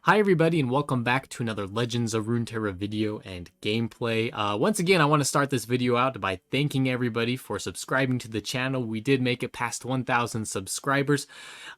Hi everybody and welcome back to another Legends of Runeterra video and gameplay. Once again, I want to start this video out by thanking everybody for subscribing to the channel. We did make it past 1,000 subscribers.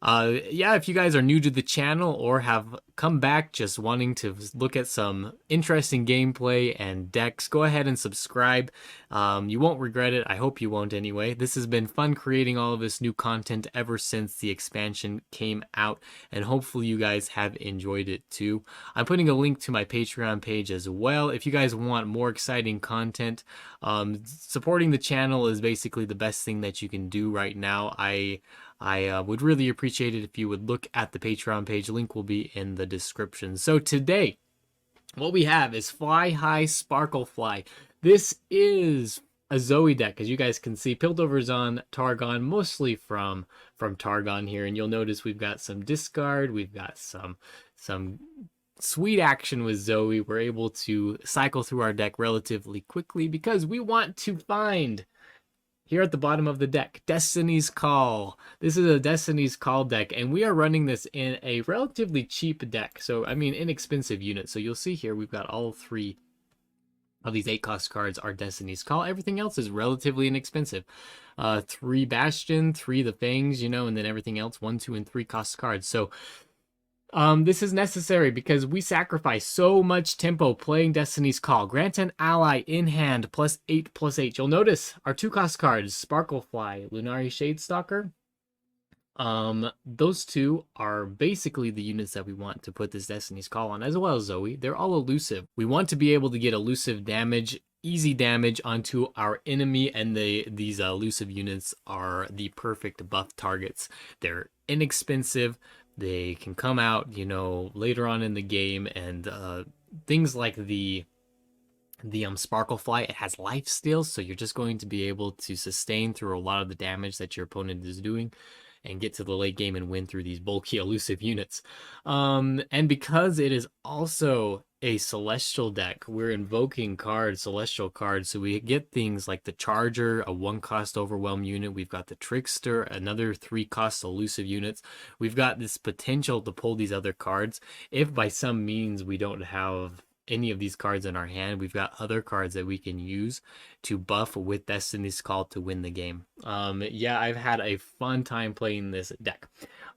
Yeah, if you guys are new to the channel or have come back just wanting to look at some interesting gameplay and decks, go ahead and subscribe. You won't regret it. I hope you won't anyway. This has been fun creating all of this new content ever since the expansion came out, and hopefully you guys have enjoyed it too. I'm putting a link to my Patreon page as well. If you guys want more exciting content, supporting the channel is basically the best thing that you can do right now. I would really appreciate it if you would look at the Patreon page. Link will be in the description. So today, what we have is Fly High SPARKLEFLY. This is a Zoe deck, as you guys can see. Piltover's on Targon, mostly from Targon here, and you'll notice we've got some discard, we've got some sweet action with Zoe. We're able to cycle through our deck relatively quickly because we want to find, here at the bottom of the deck, Destiny's Call. This is a Destiny's Call deck, and we are running this in a relatively cheap deck. So, I mean, inexpensive unit. So you'll see here we've got all three of these 8-cost cards are Destiny's Call. Everything else is relatively inexpensive. 3 Bastion, 3 the Fangs, you know, and then everything else 1, 2, and 3 cost cards. So this is necessary because we sacrifice so much tempo playing Destiny's Call. Grant an ally in hand +8/+8. You'll notice our 2-cost cards, SPARKLEFLY, Lunari Shadestalker. Those two are basically the units that we want to put this Destiny's Call on, as well as Zoe. They're all elusive. We want to be able to get elusive damage, easy damage onto our enemy, and these elusive units are the perfect buff targets. They're inexpensive. They can come out, you know, later on in the game, and things like the SPARKLEFLY, it has life steal, so you're just going to be able to sustain through a lot of the damage that your opponent is doing and get to the late game and win through these bulky elusive units. And because it is also a celestial deck, we're invoking cards, celestial cards, so we get things like the Charger, a 1-cost overwhelm unit. We've got the Trickster, another 3-cost elusive units. We've got this potential to pull these other cards. If by some means we don't have any of these cards in our hand, we've got other cards that we can use to buff with Destiny's Call to win the game. Yeah, I've had a fun time playing this deck.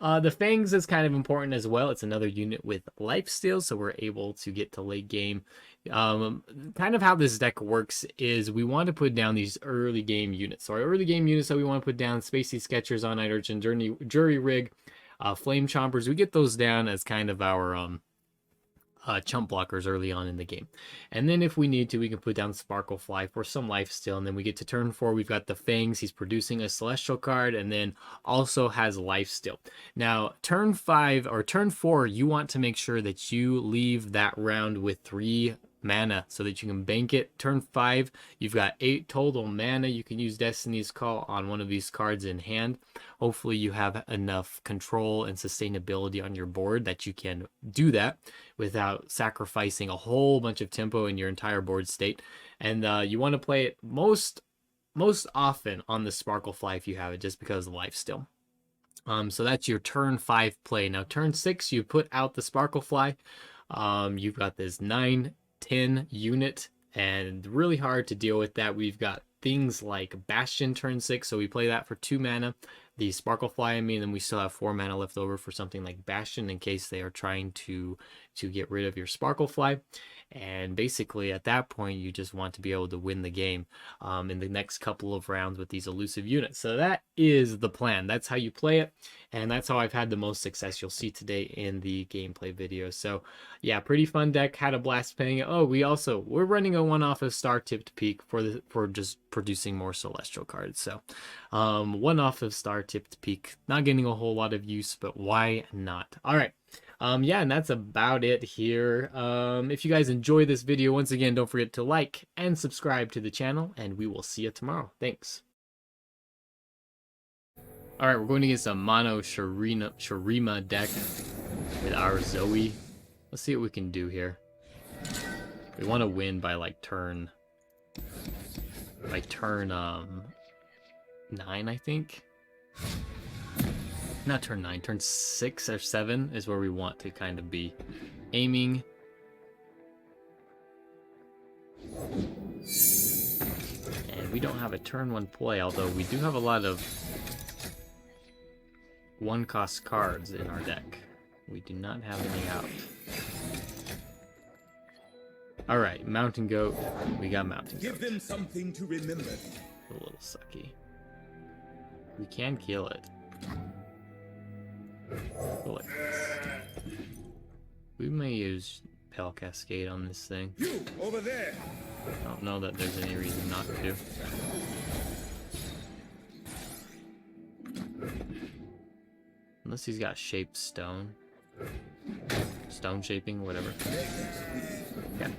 The Fangs is kind of important as well. It's another unit with lifesteal, so we're able to get to late game. Kind of how this deck works is we want to put down these early game units. So our early game units that we want to put down, Spacey Sketchers, On Night Urchin, Jury Rig, Flame Chompers, we get those down as kind of our chump blockers early on in the game. And then if we need to, we can put down SPARKLEFLY for some life steal, and then we get to turn 4. We've got the Fangs. He's producing a celestial card and then also has life steal. Now turn 5 or turn 4, you want to make sure that you leave that round with 3 mana so that you can bank it. Turn 5, you've got 8 total mana. You can use Destiny's Call on one of these cards in hand. Hopefully you have enough control and sustainability on your board that you can do that without sacrificing a whole bunch of tempo in your entire board state. And you want to play it most often on the SPARKLEFLY if you have it, just because of life steal. So that's your turn 5 play. Now turn 6, you put out the SPARKLEFLY. You've got this 9/10 unit, and really hard to deal with that. We've got things like Bastion turn 6, so we play that for 2 mana. The SPARKLEFLY, I mean, and we still have 4 mana left over for something like Bastion in case they are trying to get rid of your SPARKLEFLY. And basically at that point you just want to be able to win the game in the next couple of rounds with these elusive units. So that is the plan. That's how you play it, and that's how I've had the most success. You'll see today in the gameplay video. So yeah, pretty fun deck. Had a blast playing it. Oh, we're running a 1-off of Star Tipped Peak for just producing more celestial cards. So 1-off of Star Tipped Peak, not getting a whole lot of use, but why not? All right. Yeah, and that's about it here. If you guys enjoy this video, once again, don't forget to like and subscribe to the channel, and we will see you tomorrow. Thanks. All right, we're going to get some mono-Shurima deck with our Zoe. Let's see what we can do here. We want to win by like turn 9, I think. not turn 9, turn 6 or 7 is where we want to kind of be aiming. And we don't have a turn 1 play, although we do have a lot of 1-cost cards in our deck. We do not have any out. Alright, Mountain Goat. We got Mountain Goat. Give them something to remember. A little sucky. We can kill it. Go like this. We may use Pale Cascade on this thing. You over there. I don't know that there's any reason not to. Unless he's got shaped stone. Stone shaping, whatever. Yeah.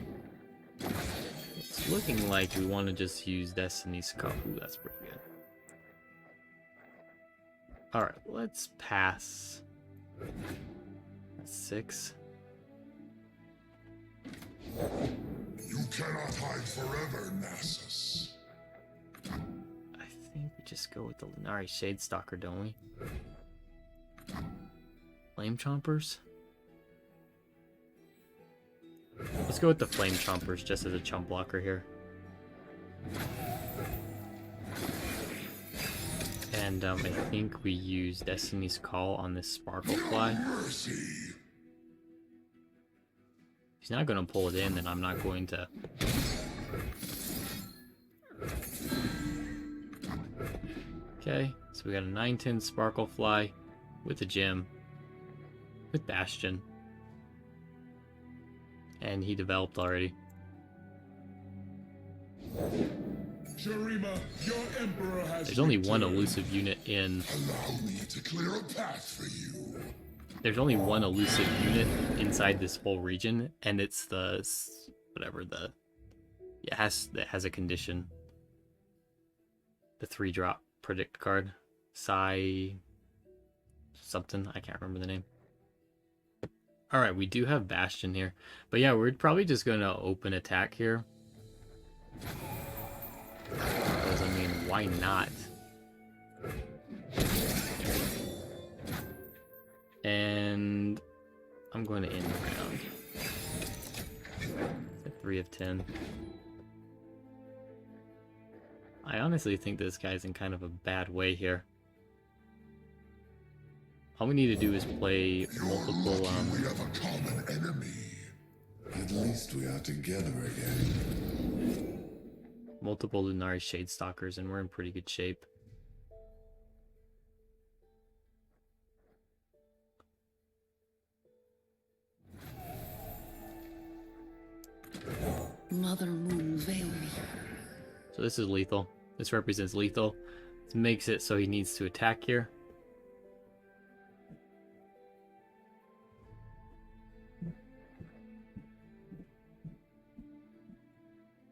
It's looking like we want to just use Destiny's Cup. Ooh, that's pretty good. Alright, let's pass. That's 6. You cannot hide forever, Nasus. I think we just go with the Lunari Shadestalker, don't we? Flame Chompers? Let's go with the Flame Chompers just as a chump blocker here. And I think we use Destiny's Call on this Sparklefly. He's not going to pull it in, then I'm not going to. Okay, so we got a 9/10 Sparklefly with a gem, with Bastion. And he developed already. Shurima, your emperor has There's only returned. one elusive unit in. Allow me to clear a path for you. There's only one elusive unit inside this whole region, and it's the whatever the it has a condition. The 3-drop predict card, Psy something, I can't remember the name. All right, we do have Bastion here, but yeah, we're probably just gonna open attack here. Because I mean, why not? And I'm going to end the round. At 3 of 10. I honestly think this guy's in kind of a bad way here. All we need to do is play multiple. We have a common enemy. At least we are together again. Multiple Lunari Shadestalkers, and we're in pretty good shape. Mother Moon, veil me. So this is lethal. This represents lethal. This makes it so he needs to attack here.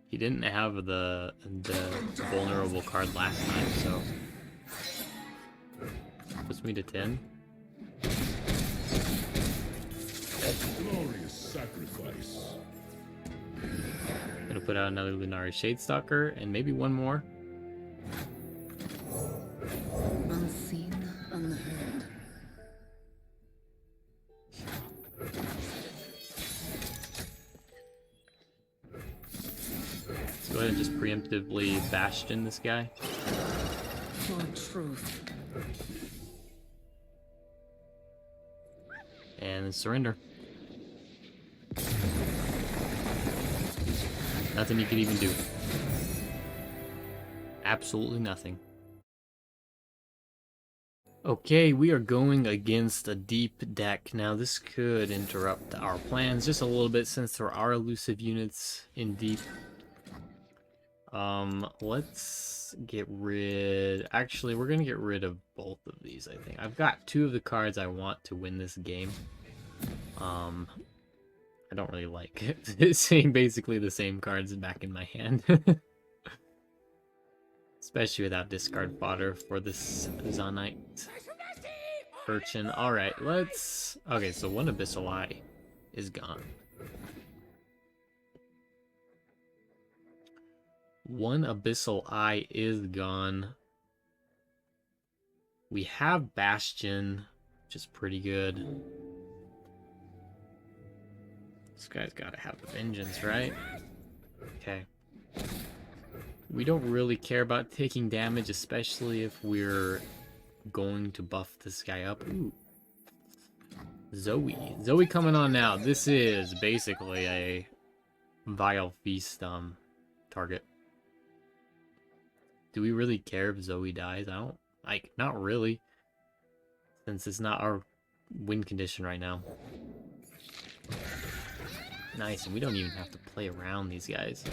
He didn't have the vulnerable card last time, so puts me to 10. Glorious sacrifice. Gonna put out another Lunari Shadestalker and maybe one more. Unseen, unheard. Let's go ahead and just preemptively Bastion this guy. For truth. And surrender. Nothing you can even do. Absolutely nothing. Okay, we are going against a deep deck. Now this could interrupt our plans just a little bit since there are elusive units in deep. Let's get rid... Actually, we're going to get rid of both of these, I think. I've got 2 of the cards I want to win this game. I don't really like seeing basically the same cards back in my hand. Especially without discard fodder for this Zonite Urchin. Alright, let's... Okay, so one Abyssal Eye is gone. One Abyssal Eye is gone. We have Bastion, which is pretty good. This guy's gotta have the vengeance, right? Okay. We don't really care about taking damage, especially if we're going to buff this guy up. Ooh. Zoe coming on now. This is basically a Vile Feast target. Do we really care if Zoe dies? I don't, like, not really. Since it's not our win condition right now. Nice, and we don't even have to play around these guys.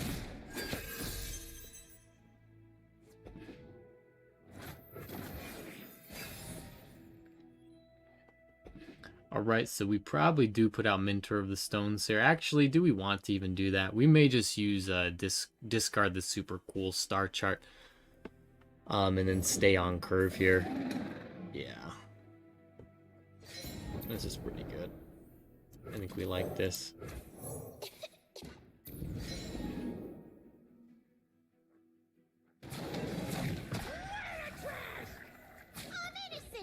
Alright, so we probably do put out Mentor of the Stones here. Actually, do we want to even do that? We may just use discard the super cool star chart. And then stay on curve here. Yeah. This is pretty good. I think we like this.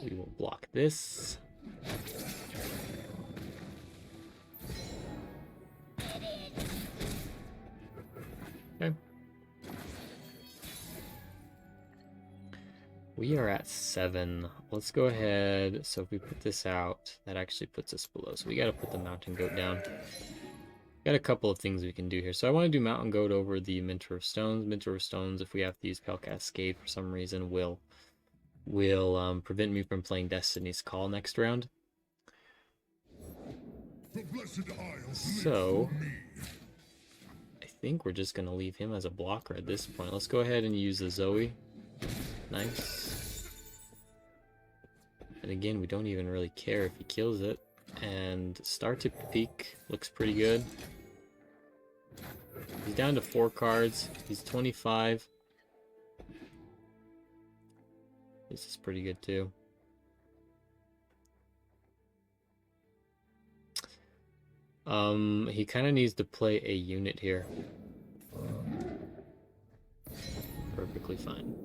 We will block this. Okay. We are at 7. Let's go ahead. So if we put this out, that actually puts us below. So we got to put the mountain goat down. Got a couple of things we can do here. So I want to do mountain goat over the Mentor of Stones. Mentor of Stones, if we have to use Pale Cascade for some reason, will prevent me from playing Destiny's Call next round. So I think we're just gonna leave him as a blocker at this point. Let's go ahead and use the Zoe. Nice. And again, we don't even really care if he kills it. And start to peak looks pretty good. He's down to 4 cards. He's 25. This is pretty good too. He kind of needs to play a unit here. Perfectly fine.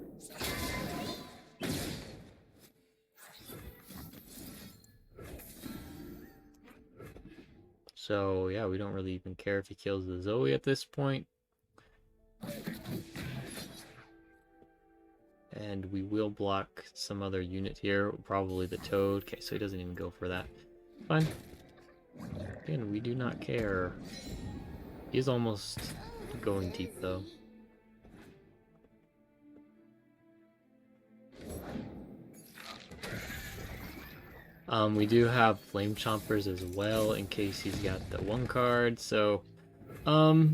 So yeah, we don't really even care if he kills the Zoe at this point. And we will block some other unit here, probably the Toad. Okay, so he doesn't even go for that. Fine. Again, we do not care. He's almost going deep, though. We do have Flame Chompers as well, in case he's got the 1 card, so... Oh,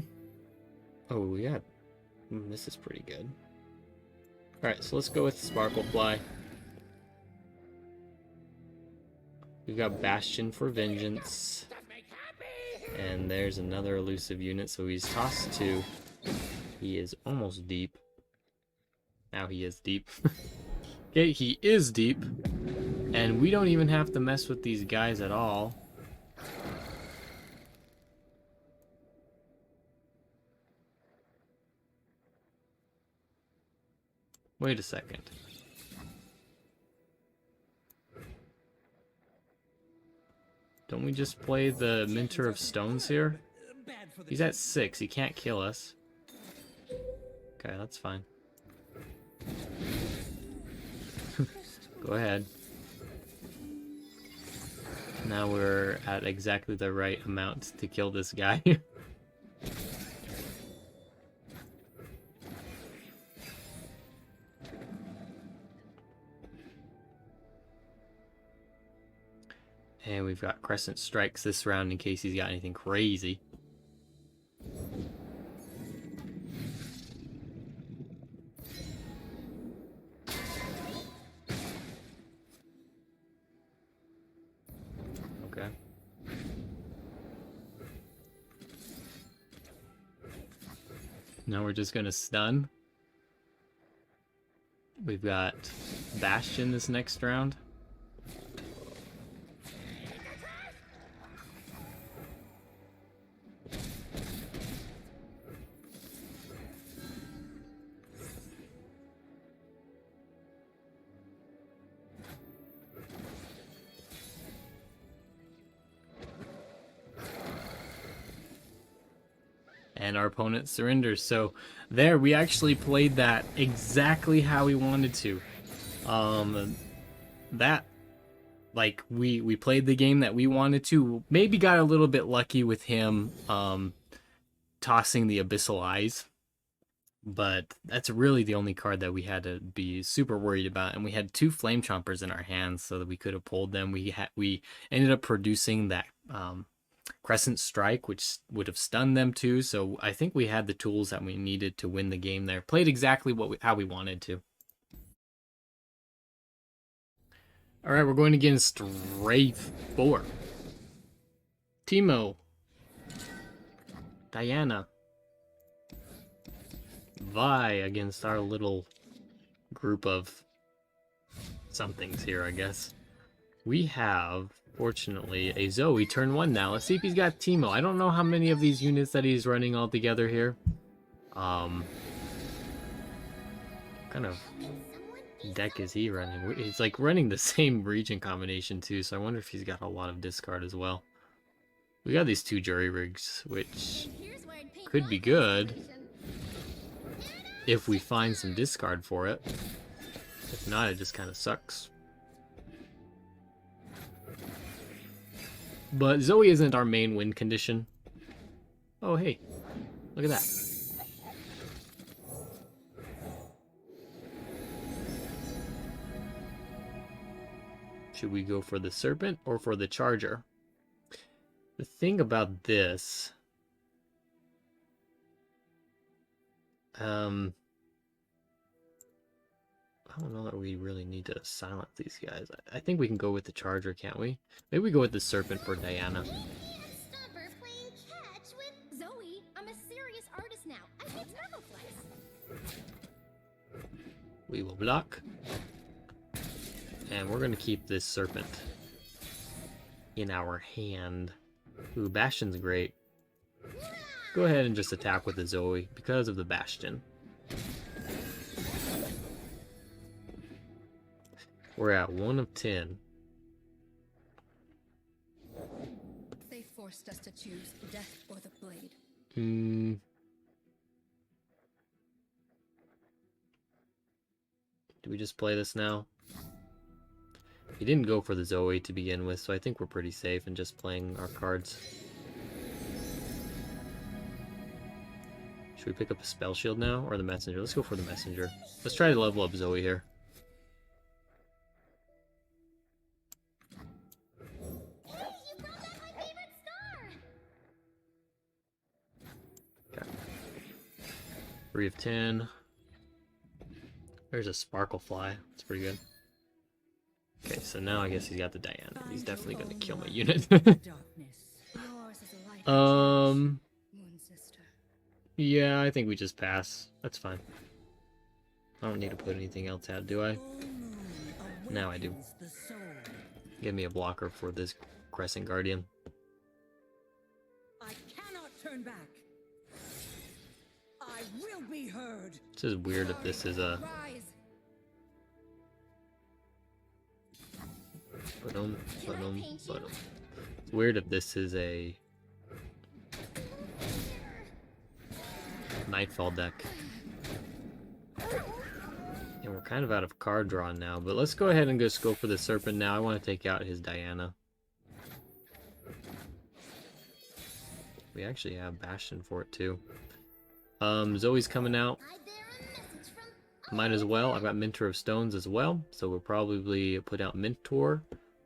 yeah. This is pretty good. Alright, so let's go with Sparklefly. We've got Bastion for Vengeance. And there's another elusive unit, so he's tossed 2. He is almost deep. Now he is deep. Okay, he is deep. And we don't even have to mess with these guys at all. Wait a second. Don't we just play the Mentor of Stones here? He's at 6. He can't kill us. Okay, that's fine. Go ahead. Now we're at exactly the right amount to kill this guy. And we've got Crescent Strikes this round in case he's got anything crazy. Okay. Now we're just gonna stun. We've got Bastion this next round. and our opponent surrenders. So there, we actually played that exactly how we wanted to. That, like, we played the game that we wanted to. Maybe got a little bit lucky with him tossing the Abyssal Eyes, but that's really the only card that we had to be super worried about. And we had 2 Flame Chompers in our hands so that we could have pulled them. We ended up producing that Crescent Strike, which would have stunned them too. So I think we had the tools that we needed to win the game there. Played exactly how we wanted to. All right, we're going against Wraith 4. Teemo-Diana. Vi against our little group of somethings here, I guess. We have, fortunately, a Zoe turn 1 now. Let's see if he's got Teemo. I don't know how many of these units that he's running all together here. Kind of deck is he running? He's like running the same region combination too, so I wonder if he's got a lot of discard as well. We got these 2 jury rigs, which could be good if we find some discard for it. If not, it just kind of sucks. But Zoe isn't our main win condition. Oh, hey. Look at that. Should we go for the Serpent or for the Charger? The thing about this... I don't know that we really need to silence these guys. I think we can go with the Charger, can't we? Maybe we go with the Serpent for Diana. Stop her playing catch with Zoe. I'm a serious artist now. I hit Turtleflex. We will block. And we're going to keep this Serpent in our hand. Ooh, Bastion's great. Go ahead and just attack with the Zoe because of the Bastion. We're at 1 of 10. They forced us to choose death or the blade. Do we just play this now? He didn't go for the Zoe to begin with, so I think we're pretty safe in just playing our cards. Should we pick up a Spell Shield now, or the Messenger? Let's go for the Messenger. Let's try to level up Zoe here. Hey, you brought back my favorite star. Okay. 3 of 10. There's a Sparklefly. That's pretty good. Okay, so now I guess he's got the Diana. He's definitely gonna kill my unit. Yeah, I think we just pass. That's fine. I don't need to put anything else out, do I? Now I do. Give me a blocker for this Crescent Guardian. I cannot turn back. I will be heard. This is weird if this is a... Rise. It's weird if this is a Nightfall deck. And we're kind of out of card draw now, but let's go ahead and just go for the Serpent now. I want to take out his Diana. We actually have Bastion for it too. Zoe's coming out. Might as well. I've got Mentor of Stones as well, so we'll probably put out Mentor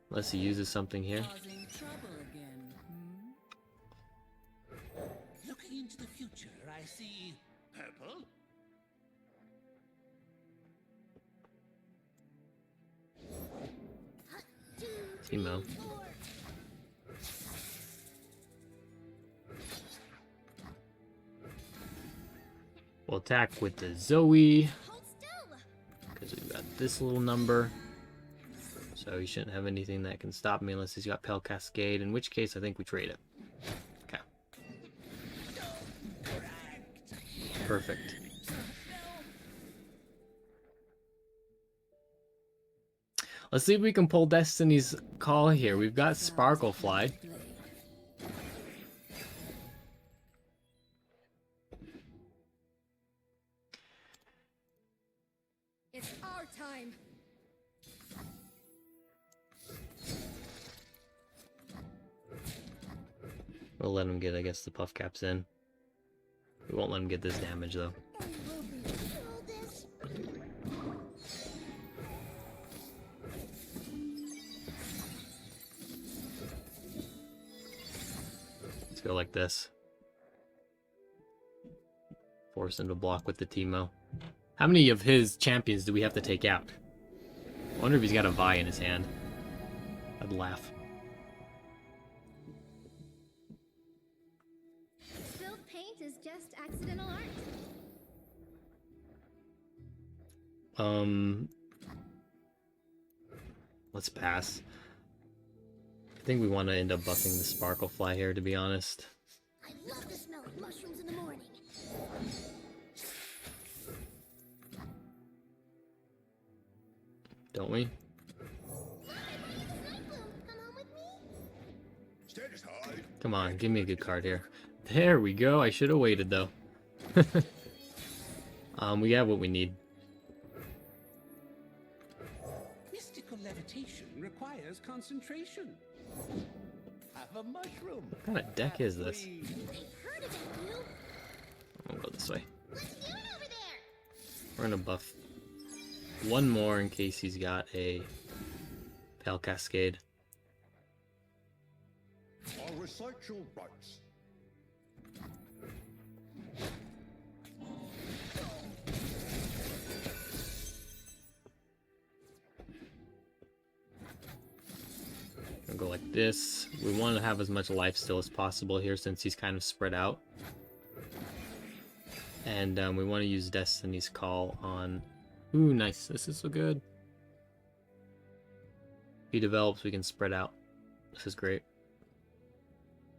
unless he uses something here. Causing trouble again. Looking into the future, I see purple. Teemo. We'll attack with the Zoe because we've got this little number. So he shouldn't have anything that can stop me unless he's got Pale Cascade, in which case I think we trade it. Okay. Perfect. Let's see if we can pull Destiny's Call here. We've got Sparklefly. our time. We'll let him get, I guess, the puff caps in. We won't let him get this damage, though. Control this. Let's go like this. Force him to block with the Teemo. How many of his champions do we have to take out? I wonder if he's got a Vi in his hand. I'd laugh. Spilled paint is just accidental art. Let's pass. I think we want to end up buffing the Sparklefly here, to be honest. I love the smell of mushrooms in the morning. Don't we? Come home with me? Stand aside. Come on, give me a good card here. There we go. I should have waited, though. We have what we need. Mystical levitation requires concentration. Have a mushroom. What kind of deck is this? I've heard about you. I'll go this way. Let's do it over there. We're gonna buff one more in case he's got a Pale Cascade. I'll recite your rights. Gonna go like this. We want to have as much life still as possible here since he's kind of spread out. And we want to use Destiny's Call on... Ooh, nice. This is so good. If he develops, we can spread out. This is great.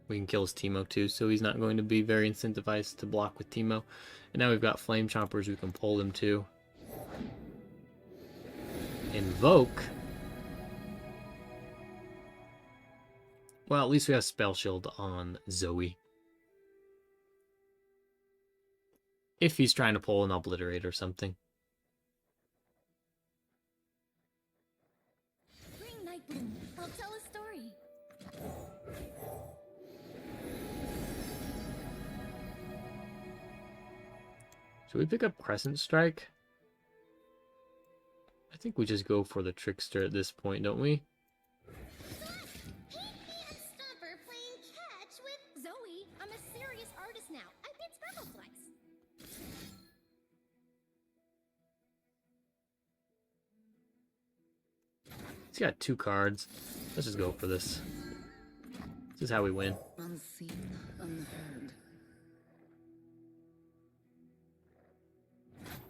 We can kill his Teemo too, so he's not going to be very incentivized to block with Teemo. And now we've got Flame Chompers we can pull him to. Invoke. Well, at least we have Spell Shield on Zoe. If he's trying to pull an Obliterate or something. Bring Nightbloom. I'll tell a story. Should we pick up Crescent Strike? I think we just go for the Trickster at this point, don't we? Stomper playing catch with Zoe, I'm a serious artist now. I paint Sparkleflies. He's got 2 cards. Let's just go for this. This is how we win. Unseen, unheard.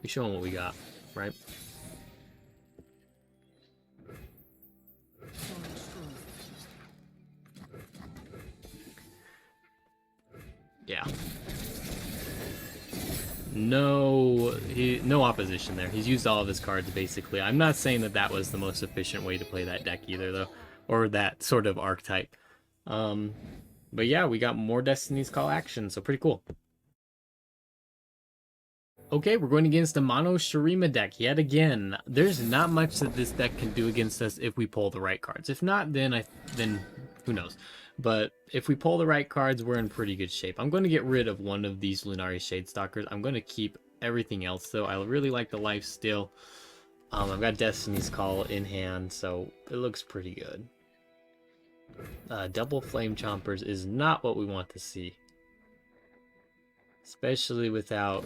We show him what we got, right? Yeah. No opposition there. He's used all of his cards, basically. I'm not saying that that was the most efficient way to play that deck either, though. Or that sort of archetype. But yeah, we got more Destiny's Call action, so pretty cool. Okay, we're going against the mono-Shurima deck yet again. There's not much that this deck can do against us if we pull the right cards. If not, then who knows. But if we pull the right cards, we're in pretty good shape. I'm going to get rid of one of these Lunari Shadestalkers. I'm going to keep everything else, though. I really like the life steal. I've got Destiny's Call in hand, so it looks pretty good. Double Flame Chompers is not what we want to see. Especially without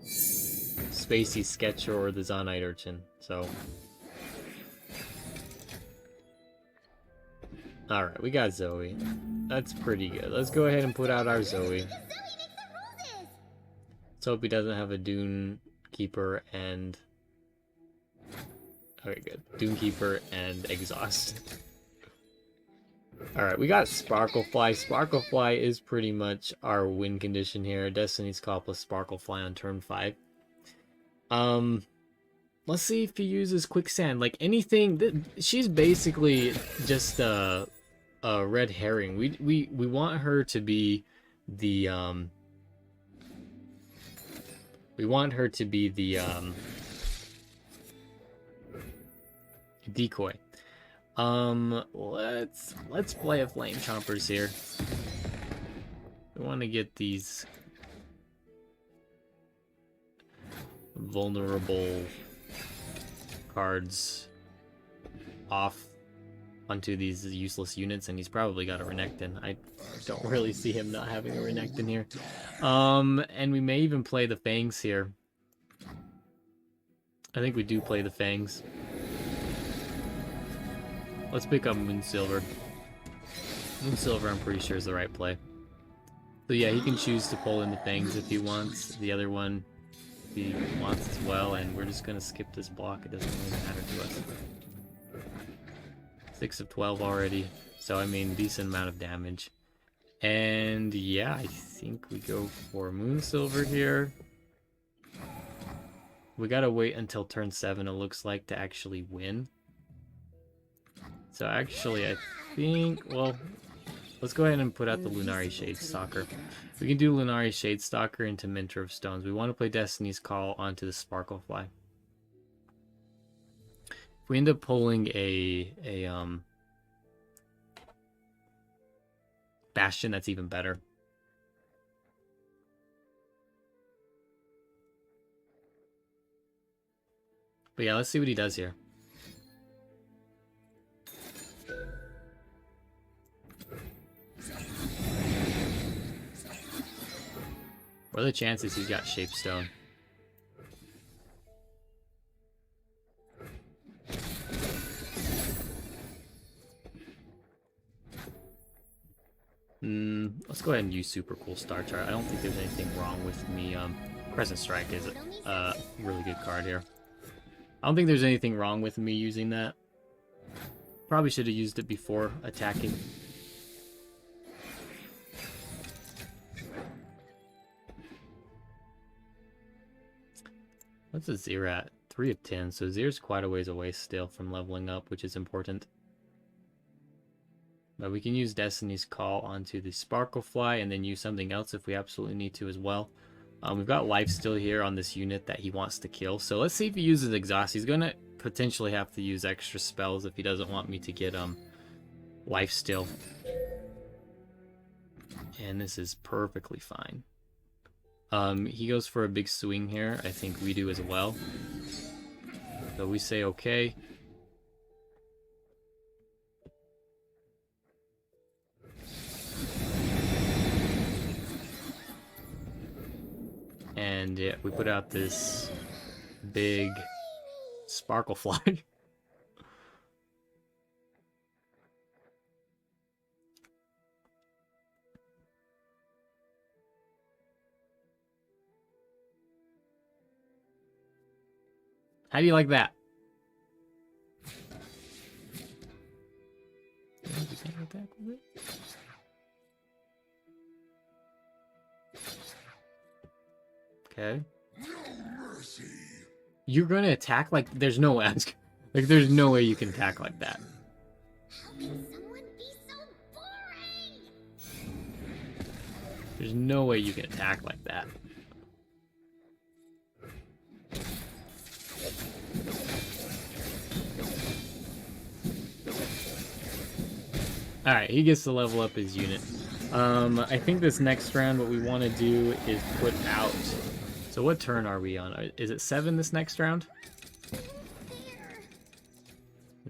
Spacey Sketcher or the Zonite Urchin. So, alright, we got Zoe. That's pretty good. Let's go ahead and put out our Zoe. Let's hope he doesn't have a Dune Keeper and... Okay, good. Dune Keeper and Exhaust. Alright, we got Sparklefly. Sparklefly is pretty much our win condition here. Destiny's Call plus Sparklefly on turn 5. Let's see if he uses Quicksand. Like, anything... She's basically just a red herring. We want her to be the... We want her to be the... Decoy. Let's play a Flame Chompers here. We want to get these vulnerable cards off onto these useless units, and he's probably got a Renekton. I don't really see him not having a Renekton here. And we may even play the Fangs here. I think we do play the Fangs. Let's pick up Moonsilver. Moonsilver, I'm pretty sure, is the right play. So yeah, he can choose to pull in the Fangs if he wants. The other one, if he wants as well, and we're just going to skip this block. It doesn't really matter to us. 6 of 12 already, so I mean, decent amount of damage. And yeah, I think we go for Moonsilver here. We gotta wait until turn 7, it looks like, to actually win. So actually, I think, well, let's go ahead and put out the Lunari Shadestalker. We can do Lunari Shadestalker into Mentor of Stones. We want to play Destiny's Call onto the Sparklefly. If we end up pulling a Bastion, that's even better. But yeah, let's see what he does here. What are the chances he's got Shapestone? Let's go ahead and use Super Cool Star Chart. I don't think there's anything wrong with me. Crescent Strike is a really good card here. I don't think there's anything wrong with me using that. Probably should have used it before attacking. What's a Zir at? 3 of 10, so Zir's quite a ways away still from leveling up, which is important. But we can use Destiny's Call onto the Sparklefly and then use something else if we absolutely need to as well. We've got life still here on this unit that he wants to kill. So let's see if he uses Exhaust. He's going to potentially have to use extra spells if he doesn't want me to get life still. And this is perfectly fine. He goes for a big swing here. I think we do as well. So we say okay. And yeah, we put out this big Sparklefly. How do you like that? Okay. Mercy. You're gonna attack like there's no ask. Like there's no way you can attack like that. How can someone be so boring? There's no way you can attack like that. Alright, he gets to level up his unit. I think this next round what we want to do is put out... So what turn are we on? Is it 7 this next round?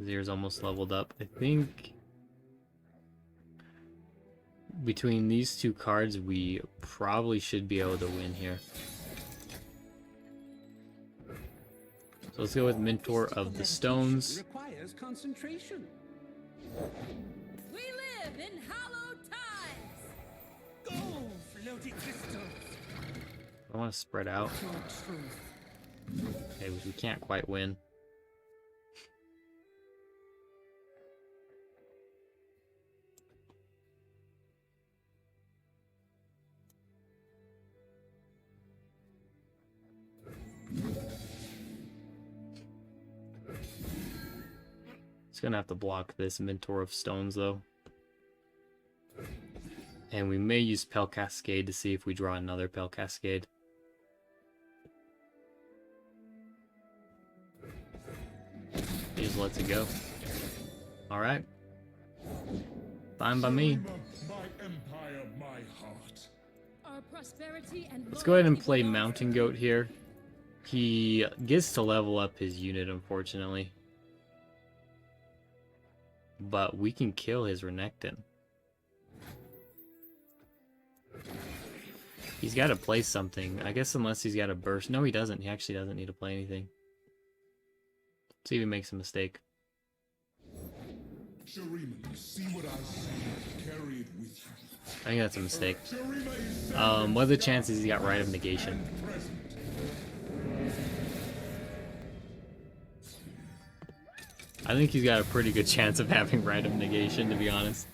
Zir's almost leveled up. I think between these two cards we probably should be able to win here. So let's go with Mentor of the Stones. Requires concentration. We live in hallowed times. Go, floaty crystals. I want to spread out. Your truth. Okay, we can't quite win. It's gonna have to block this Mentor of Stones though. And we may use Pale Cascade to see if we draw another Pale Cascade. He just lets it go. Alright. Fine by me. My empire, my heart. Our prosperity and Let's go ahead and loyalty play belong to Mountain you. Goat here. He gets to level up his unit, unfortunately. But we can kill his Renekton. He's got to play something. I guess unless he's got a burst. No, he doesn't. He actually doesn't need to play anything. Let's see if he makes a mistake. Shurima, you see what I see. Carry it with you. I think that's a mistake. Shurima is What are the chances he's got Rite of Negation? present. I think he's got a pretty good chance of having Rite of Negation, to be honest.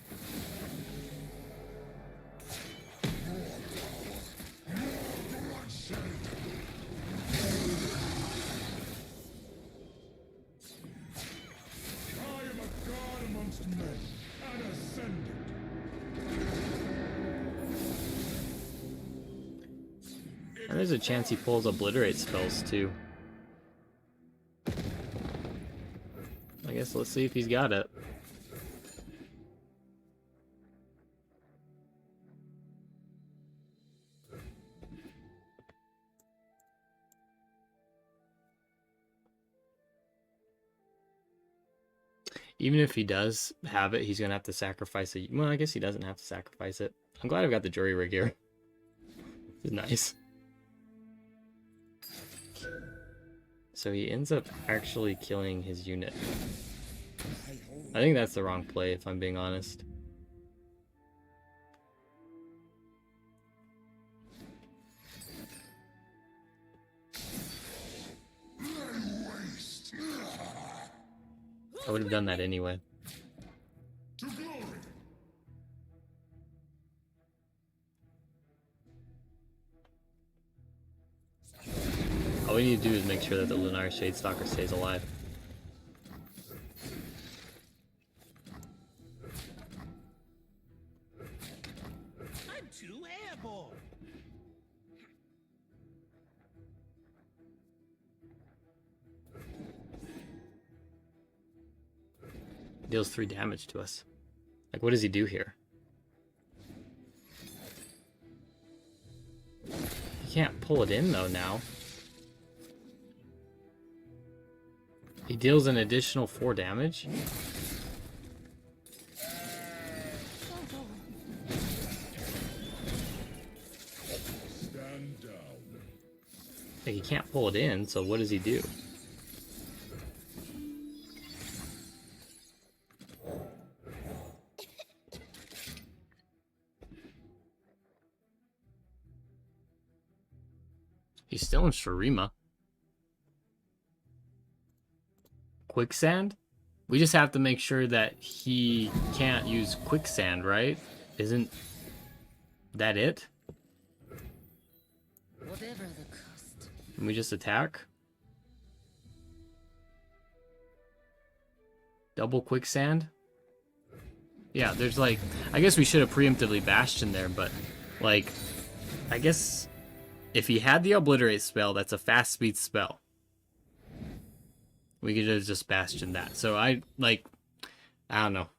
I am a god amongst men, an ascendant. And there's a chance he pulls Obliterate spells, too. I guess let's see if he's got it. Even if he does have it, he's going to have to sacrifice it. Well, I guess he doesn't have to sacrifice it. I'm glad I've got the jury rig here. This is nice. So he ends up actually killing his unit. I think that's the wrong play, if I'm being honest. I would have done that anyway. To glory. All we need to do is make sure that the Lunar Shadestalker stays alive. I'm too airborne. Deals 3 damage to us. Like, what does he do here? He can't pull it in, though, now. He deals an additional 4 damage? Stand down. Like, he can't pull it in, so what does he do? He's still in Shurima. Quicksand? We just have to make sure that he can't use quicksand, right? Isn't that it? Whatever the cost. Can we just attack? Double quicksand? Yeah, there's like... I guess we should have preemptively Bastion there, but... Like... I guess... If he had the Obliterate spell, that's a fast speed spell. We could have just Bastion that. So I don't know.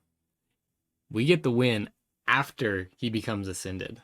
We get the win after he becomes Ascended.